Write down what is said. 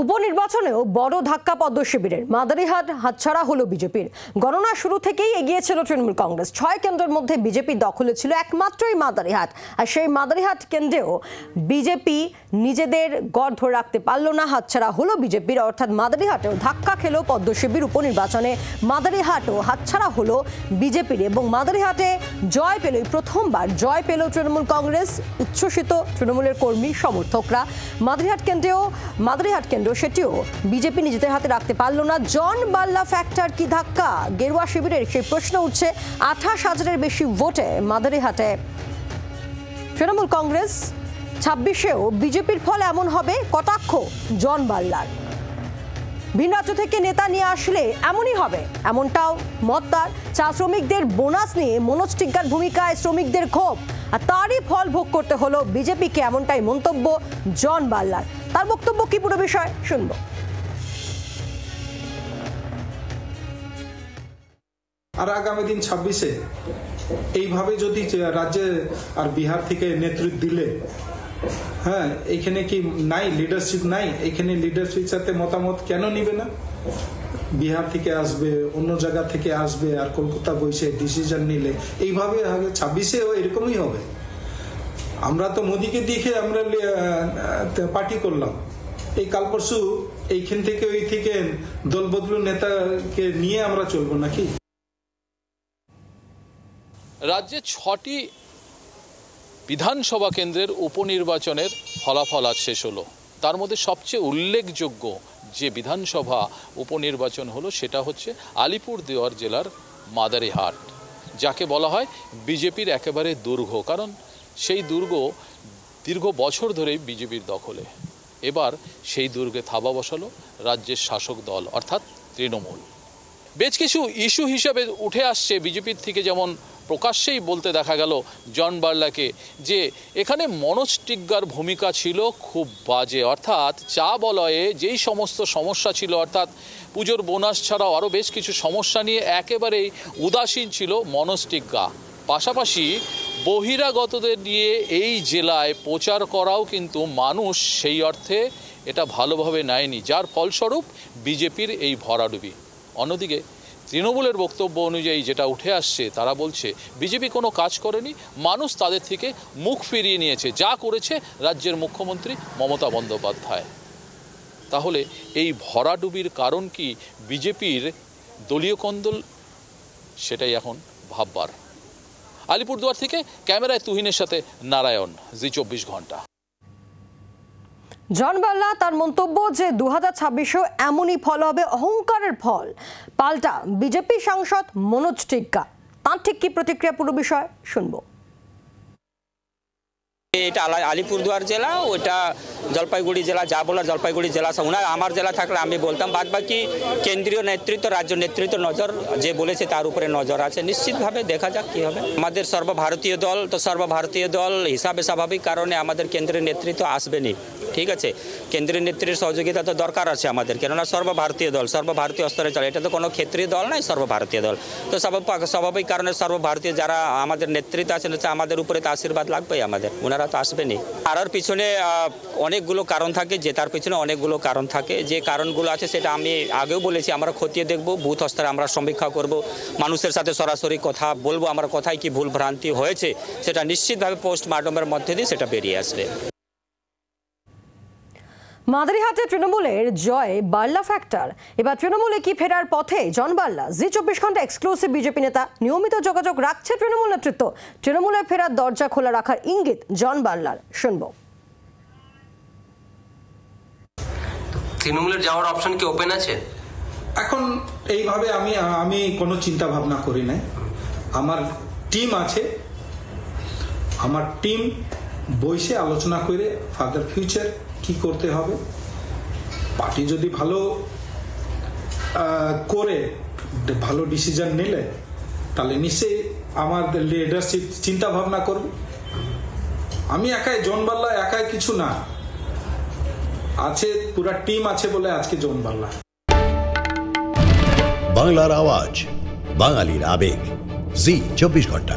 উপনির্বাচনেও বড় ধাক্কা পদ্ম শিবিরের। মাদারিহাট হাতছাড়া হলো বিজেপির। গণনা শুরু থেকেই এগিয়েছিল তৃণমূল কংগ্রেস। 6 কেন্দ্রের মধ্যে বিজেপি দখলে ছিল একমাত্রই মাদারিহাট। আর সেই মাদারিহাট কেন্দ্রেও বিজেপি নিজেদের গড় ধরে রাখতে পারল না, হাতছাড়া হলো বিজেপির। অর্থাৎ মাদারিহাটেও ধাক্কা খেলো পদ্ম শিবির। উপনির্বাচনে মাদারিহাটও হাতছাড়া হলো বিজেপির এবং মাদারিহাটে জয় পেল, প্রথমবার জয় পেল তৃণমূল কংগ্রেস। উচ্ছ্বসিত তৃণমূলের কর্মী সমর্থকরা। মাদারিহাট কেন্দ্র সেটিও বিজেপি নিজেদের হাতে রাখতে পারল না। জন বাল্লা ফ্যাক্টর কি ধাক্কা গেরুয়া শিবিরের, সেই প্রশ্ন উঠছে। 28,000-এর বেশি ভোটে মাদারিহাটে তৃণমূল কংগ্রেস, 26-এও বিজেপির ফল এমন হবে কটাক্ষ জন বাল্লার। ভিন রাজ্য থেকে নেতা নিয়ে আসলে এমনই হবে, এমনটাও মত তার। চা শ্রমিকদের বোনাস নিয়ে মনোজ টিগ্গার ভূমিকায় শ্রমিকদের ক্ষোভ, আর তারই ফল ভোগ করতে হলো বিজেপিকে, এমনটাই মন্তব্য জন বাল্লার। তার বক্তব্য কি, পুরো বিষয় শুনব। আর আগামী দিন 26-এ এইভাবে যদি রাজ্যে আর বিহার থেকে নেতৃত্ব দিলে, হ্যাঁ, এখানে কি নাই লিডারশিপ নাই? এখানে লিডারশিপ সাথে মতামত কেন নিবে না? বিহার থেকে আসবে, অন্য জায়গা থেকে আসবে, আর কলকাতা বসে ডিসিশন নিলে এইভাবে 26-এও এরকমই হবে। আমরা তো মোদিকে দেখে আমরা পার্টি করলাম, এই কাল পরশু এইখান থেকে ওই থেকে দলবদলু নেতাকে নিয়ে আমরা চলবো নাকি? রাজ্যে 6টি বিধানসভা কেন্দ্রের উপনির্বাচনের ফলাফল আজ শেষ হলো। তার মধ্যে সবচেয়ে উল্লেখযোগ্য যে বিধানসভা উপনির্বাচন হলো সেটা হচ্ছে আলিপুরদুয়ার জেলার মাদারিহাট, যাকে বলা হয় বিজেপির একেবারে দুর্গ। কারণ সেই দুর্গ দীর্ঘ বছর ধরেই বিজেপির দখলে। এবার সেই দুর্গে থাবা বসালো রাজ্যের শাসক দল অর্থাৎ তৃণমূল। বেশ কিছু ইস্যু হিসেবে উঠে আসছে বিজেপির থেকে, যেমন প্রকাশ্যেই বলতে দেখা গেল জন বার্লাকে যে এখানে মনোজ টিগ্গার ভূমিকা ছিল খুব বাজে। অর্থাৎ চা বলয়ে যেই সমস্ত সমস্যা ছিল, অর্থাৎ পুজোর বোনাস ছাড়াও আরও বেশ কিছু সমস্যা নিয়ে একেবারেই উদাসীন ছিল মনোজ টিগ্গা। পাশাপাশি বহিরাগতদের নিয়ে এই জেলায় প্রচার করাও কিন্তু মানুষ সেই অর্থে এটা ভালোভাবে নেয়নি, যার ফলস্বরূপ বিজেপির এই ভরাডুবি। অন্যদিকে তৃণমূলের বক্তব্য অনুযায়ী যেটা উঠে আসছে, তারা বলছে বিজেপি কোনো কাজ করেনি, মানুষ তাদের থেকে মুখ ফিরিয়ে নিয়েছে, যা করেছে রাজ্যের মুখ্যমন্ত্রী মমতা বন্দ্যোপাধ্যায়। তাহলে এই ভরাডুবির কারণ কি বিজেপির দলীয় কোন্দল, সেটাই এখন ভাববার। আলিপুরদুয়ার থেকে ক্যামেরায় তুহিনের সাথে নারায়ণ, জি 24 ঘন্টা। জন বাল্লা তার মন্তব্য যে 2026-এও এমনই ফল হবে, অহংকারের ফল। পাল্টা বিজেপি সাংসদ মনোজ টিগ্গা, তার ঠিক কি প্রতিক্রিয়া, পুরো বিষয় শুনবো। এটা আলিপুরদুয়ার জেলা, ওটা জলপাইগুড়ি জেলা, যা বলার জলপাইগুড়ি জেলা। ওনার আমার জেলা থাকলে আমি বলতাম, বাদ বাকি কেন্দ্রীয় নেতৃত্ব, রাজ্য নেতৃত্ব নজর যে বলেছে তার উপরে নজর আছে। নিশ্চিতভাবে দেখা যাক কি হবে। আমাদের সর্বভারতীয় দল, তো সর্বভারতীয় দল হিসাবে স্বাভাবিক কারণে আমাদের কেন্দ্রের নেতৃত্ব আসবেনি, ঠিক আছে। কেন্দ্রীয় নেতৃত্বের সহযোগিতা তো দরকার আছে আমাদের, কেননা সর্বভারতীয় দল, সর্বভারতীয় স্তরে চলে। এটা তো কোনো ক্ষেত্রীয় দল নয়, সর্বভারতীয় দল। তো স্বাভাবিক কারণে সর্বভারতীয় যারা আমাদের নেতৃত্ব আছেন, আমাদের উপরে তো আশীর্বাদ লাগবেই আমাদের, ওনারা তো আসবেনি। আর পিছনে অনেকগুলো কারণ থাকে, জেতার পিছনে অনেকগুলো কারণ থাকে। যে কারণগুলো আছে সেটা আমি আগেও বলেছি, আমরা খতিয়ে দেখব, বুথ স্তরে আমরা সমীক্ষা করব, মানুষের সাথে সরাসরি কথা বলবো, আমরা কোথায় কি ভুল ভ্রান্তি হয়েছে সেটা নিশ্চিতভাবে পোস্টমর্টমের মধ্যে দিয়ে সেটা বেরিয়ে আসবে। মাদারিহাটে তৃণমূলের জয় বাল্লা ফ্যাক্টর। এবার তৃণমূলে কি ফেরার পথে জন বাল্লা? জি 24 ঘন্টা এক্সক্লুসিভ বিজেপি নেতা, নিয়মিত যোগাযোগ রাখছে তৃণমূল নেতৃত্ব। তৃণমূলে ফেরার দরজা খোলা রাখার ইঙ্গিত জন বাল্লার, শুনবো। তৃণমূলের যাওয়ার অপশন কি ওপেন আছে এখন? এইভাবে আমি কোনো চিন্তা ভাবনা করি না। আমার টিম আছে, আমার টিম বসে আলোচনা করে ফার্দার ফিউচার কি করতে হবে। পার্টি যদি ভালো করে ভালো ডিসিশন নিলে তাহলে নিশ্চয়ই আমাদের লিডারশিপ চিন্তা ভাবনা করবে। আমি একাই, জন বাল্লা একাই কিছু না, আছে পুরা টিম আছে বলে আজকে জন বাল্লা। বাংলার আওয়াজ, বাঙালির আবেগ, জি 24 ঘন্টা।